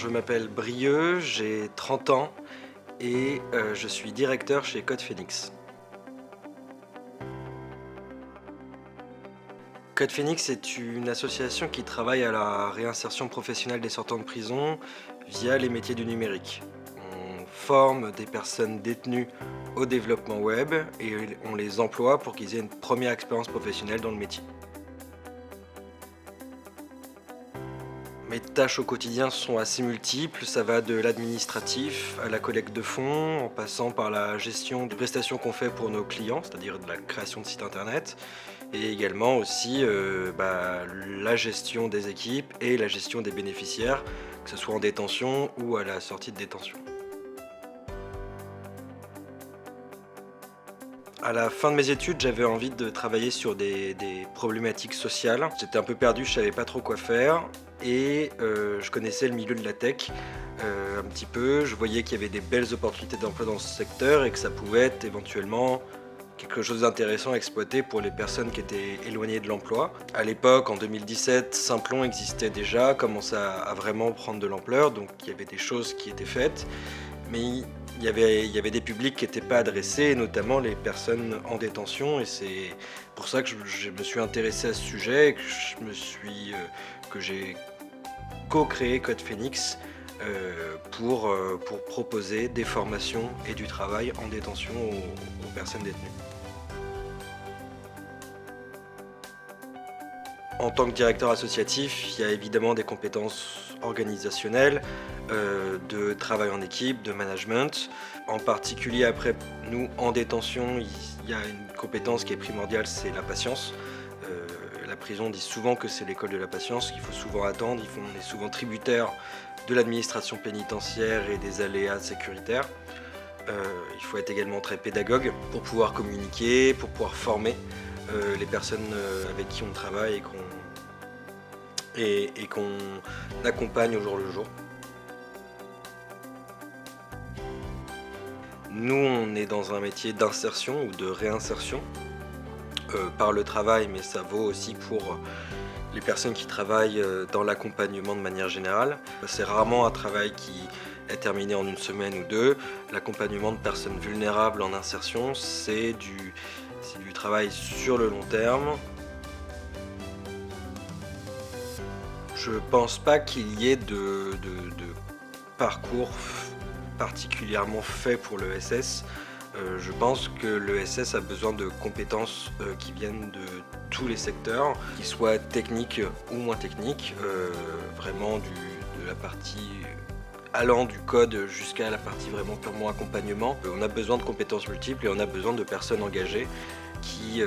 Je m'appelle Brieux, j'ai 30 ans et je suis directeur chez Code Phoenix. Code Phoenix est une association qui travaille à la réinsertion professionnelle des sortants de prison via les métiers du numérique. On forme des personnes détenues au développement web et on les emploie pour qu'ils aient une première expérience professionnelle dans le métier. Mes tâches au quotidien sont assez multiples, ça va de l'administratif à la collecte de fonds, en passant par la gestion des prestations qu'on fait pour nos clients, c'est-à-dire de la création de sites internet, et également aussi la gestion des équipes et la gestion des bénéficiaires, que ce soit en détention ou à la sortie de détention. À la fin de mes études, j'avais envie de travailler sur des problématiques sociales. J'étais un peu perdu, je savais pas trop quoi faire et je connaissais le milieu de la tech un petit peu. Je voyais qu'il y avait des belles opportunités d'emploi dans ce secteur et que ça pouvait être éventuellement quelque chose d'intéressant à exploiter pour les personnes qui étaient éloignées de l'emploi. À l'époque, en 2017, Simplon existait déjà, commençait à vraiment prendre de l'ampleur, donc il y avait des choses qui étaient faites. Mais il y avait des publics qui n'étaient pas adressés, notamment les personnes en détention, et c'est pour ça que je me suis intéressé à ce sujet et que j'ai co-créé Code Phoenix pour proposer des formations et du travail en détention aux personnes détenues. En tant que directeur associatif, il y a évidemment des compétences organisationnelles, de travail en équipe, de management. En particulier après, nous en détention, il y a une compétence qui est primordiale, c'est la patience. La prison dit souvent que c'est l'école de la patience, qu'il faut souvent attendre, on est souvent tributaire de l'administration pénitentiaire et des aléas sécuritaires. Il faut être également très pédagogue pour pouvoir communiquer, pour pouvoir former les personnes avec qui on travaille et qu'on accompagne au jour le jour. Nous, on est dans un métier d'insertion ou de réinsertion par le travail, mais ça vaut aussi pour les personnes qui travaillent dans l'accompagnement de manière générale. C'est rarement un travail qui est terminé en une semaine ou deux. L'accompagnement de personnes vulnérables en insertion, c'est du travail sur le long terme. Je pense pas qu'il y ait de parcours particulièrement fait pour l'ESS. Je pense que l'ESS a besoin de compétences qui viennent de tous les secteurs, qu'ils soient techniques ou moins techniques, vraiment de la partie allant du code jusqu'à la partie vraiment purement accompagnement. On a besoin de compétences multiples et on a besoin de personnes engagées qui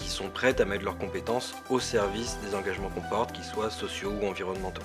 sont prêtes à mettre leurs compétences au service des engagements qu'on porte, qu'ils soient sociaux ou environnementaux.